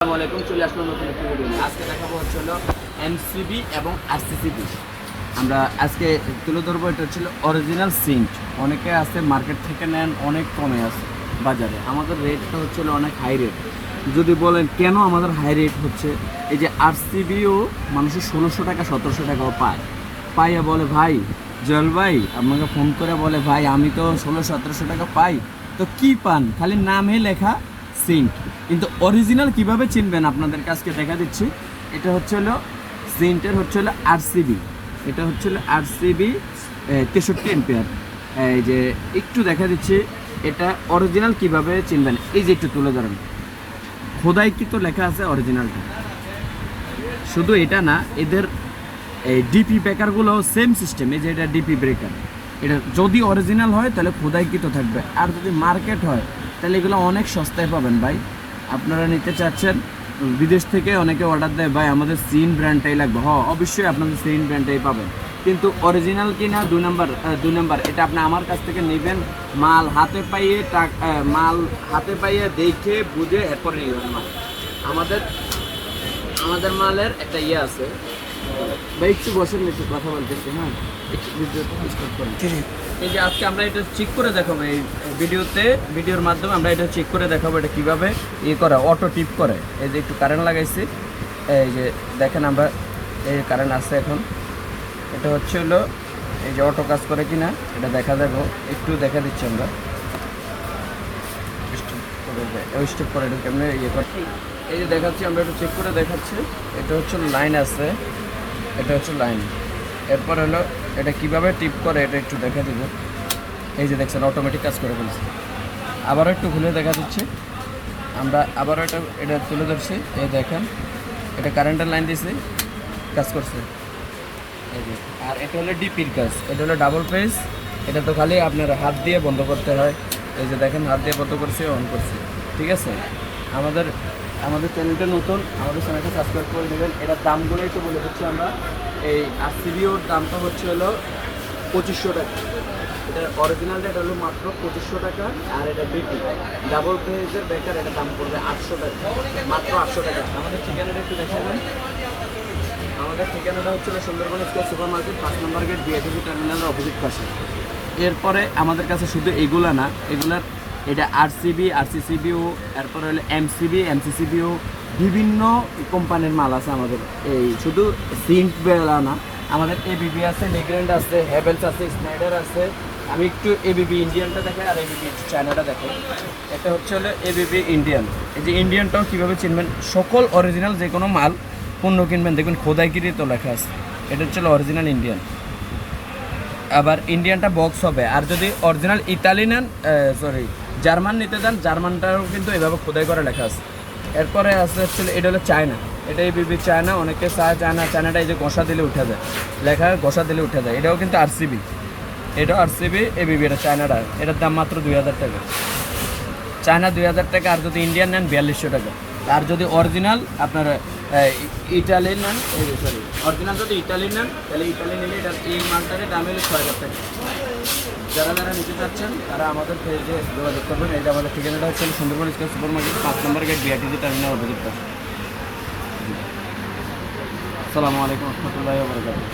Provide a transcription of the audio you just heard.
আসসালামু আলাইকুম, চলে আসলো নতুন একটা ভিডিও নিয়ে। আজকে দেখাবো হচ্ছে হলো এমসিবি এবং আরসিসিবি। আমরা আজকে তুলে ধরবো, এটা হচ্ছিল অরিজিনাল সিঙ্ক। অনেকে আছে মার্কেট থেকে নেন, অনেক কমে আছে বাজারে। আমাদের রেটটা হচ্ছিল অনেক হাই রেট। যদি বলেন কেন আমাদের হাই রেট হচ্ছে, এই যে আরসিবিও মানুষের 1600 টাকা 1700 টাকাও পাইয়া বলে ভাই জল ভাই আপনাকে ফোন করে বলে ভাই আমি তো 1600-1700 টাকা পাই, তো কি পান? খালি নামে লেখা সিঙ্ক, কিন্তু অরিজিনাল কিভাবে চিনবেন আপনাদের কাছকে দেখা দিচ্ছি। এটা হচ্ছে হলো সিঙ্কের হচ্ছে হলো আরসিবি, এটা হচ্ছে হলো আরসিবি 63 এম্পিয়ার। এই যে একটু দেখা দিচ্ছি এটা অরিজিনাল কিভাবে চিনবেন, এই যে একটু তুলে ধরেন, খোদাই কি তো লেখা আছে অরিজিনালটা। শুধু এটা না, এদের এই ডিপি ব্রেকারগুলো সেম সিস্টেম। এই যে এটা ডিপি ব্রেকার, এটা যদি অরিজিনাল হয় তাহলে খোদাইকৃত থাকবে, আর যদি মার্কেট হয় তাহলে এগুলো অনেক সস্তায় পাবেন ভাই। আপনারা নিতে চাচ্ছেন, বিদেশ থেকে অনেকে অর্ডার দেয় ভাই আমাদের সিন ব্র্যান্ডটাই লাগবে। অবশ্যই আপনাদের সিন ব্র্যান্ডটাই পাবেন, কিন্তু অরিজিনাল কি না দুই নাম্বার এটা আপনি আমার কাছ থেকে নেবেন। মাল হাতে পাইয়ে দেখে বুঝে এরপরে নেবেন মাল। আমাদের মালের একটা ইয়ে আছে ভাই, একটু বসেন, একটু কথা বলতেছি। হ্যাঁ, এই যে আজকে আমরা এটা চেক করে দেখাবো এই ভিডিওর মাধ্যমে আমরা এটা চেক করে দেখাবো এটা কিভাবে ইয়ে করে, অটো টিপ করে। এই যে একটু কারেন্ট লাগাইছি, এই যে দেখেন আমরা এই কারেন্ট আছে এখন। এটা হচ্ছে হলো এই যে অটো কাজ করে কিনা এটা দেখা যাবো, একটু দেখা দিচ্ছি আমরা। স্টেপ করে এটা কেমন ইয়ে করছি, এই যে দেখাচ্ছি আমরা একটু চেক করে দেখাচ্ছি। এটা হচ্ছে লাইন আছে, এটা হচ্ছে লাইন। এরপর হলো এটা কিভাবে টিপ করে এটা একটু দেখা দিব। এই যে দেখছেন অটোমেটিক কাজ করে ফেলছে। আবারও একটু খুলে দেখা দিচ্ছি আমরা, আবারও এটা তুলে ধরছি। এই দেখেন এটা কারেন্টের লাইন দিয়েছি, কাজ করছে। এই যে, আর এটা হলো ডিপির কাজ, এটা হলো ডাবল পেজ। এটা তো খালি আপনার হাত দিয়ে বন্ধ করতে হয়। এই যে দেখেন হাত দিয়ে বন্ধ করছি, অন করছি, ঠিক আছে। আমাদের চ্যানেলটা নতুন, আমাদের চ্যানেলটা সাবস্ক্রাইব করে দেবেন। এটার দামগুলো একটু বলে দিচ্ছি আমরা। এই আরসিবিওর দামটা হচ্ছে হলো 2500 টাকা। এটা অরিজিনালটা এটা হলো মাত্র 2500 টাকা, আর এটা ডিপি ডাবল পেজের ব্রেকার, এটা দাম পড়বে 800 টাকা, মাত্র 800 টাকা। আমাদের ঠিকানাটা একটু দেখাবেন। আমাদের ঠিকানাটা হচ্ছে সুন্দরবন স্কয়ার সুপার মার্কেট, 5 নম্বর গেট, বিআইটিসি টার্মিনালের অপোজিট পাশে। এরপরে আমাদের কাছে শুধু এইগুলা না, এগুলার এটা আরসিবি, আরসিসিবিও, এরপরে হলো এমসিবি, এমসিসিবিও, বিভিন্ন কোম্পানির মাল আছে আমাদের। এই শুধু সিঙ্ক বেলা না, আমাদের এবিবি আছে, লিগ্র্যান্ড আছে, হ্যাভেলস আছে, স্নাইডার আছে। আমি একটু এবিবি ইন্ডিয়ানটা দেখাই আর এবিবি চায়নাটা দেখাই। এটা হচ্ছে হলো এবিবি ইন্ডিয়ান। এই যে ইন্ডিয়ানটাও কীভাবে চিনবেন, সকল অরিজিনাল যে কোনো মাল পণ্য কিনবেন দেখবেন খোদাইগিরি তো লেখা আছে। এটা হচ্ছে অরিজিনাল ইন্ডিয়ান। আবার ইন্ডিয়ানটা বক্স হবে, আর যদি অরিজিনাল ইতালি নেন, জার্মান নিতে দেন, জার্মানটাও কিন্তু এভাবে খোদাই করে লেখা আছে। এরপরে আছে হচ্ছে এটা হলো চায়না, এটা এবিবি চায়না। অনেকে চায় চায়নাটা এই যে ঘষা দিলে উঠে যায়, লেখা ঘষা দিলে উঠে যায়। এটাও কিন্তু আরসিবি, এটাও আরসিবি, এবিবি, এটা চায়নাটা। এটার দাম মাত্র 2000 টাকা, চায়না 2000 টাকা। আর যদি ইন্ডিয়ান নেন 4200 টাকা। আর যদি অরিজিনাল আপনার ইটালি নেন, অরিজিনাল যদি ইটালি নেন তাহলে ইটালি নিলে এটার এই মালটার দাম হলো 6000 টাকা। যারা নিতে চাচ্ছেন তারা আমাদের পেজে যোগাযোগ করবেন। এটা আমাদের ঠিকানাটা হচ্ছে সুন্দরবন স্কয়ার সুপার মার্কেট, 5 নম্বর গেট, বিআইটিসি টার্মিনাল অপোজিট পাশে। আসসালামু আলাইকুম ওয়া রাহমাতুল্লাহি ওয়া বারাকাতুহু।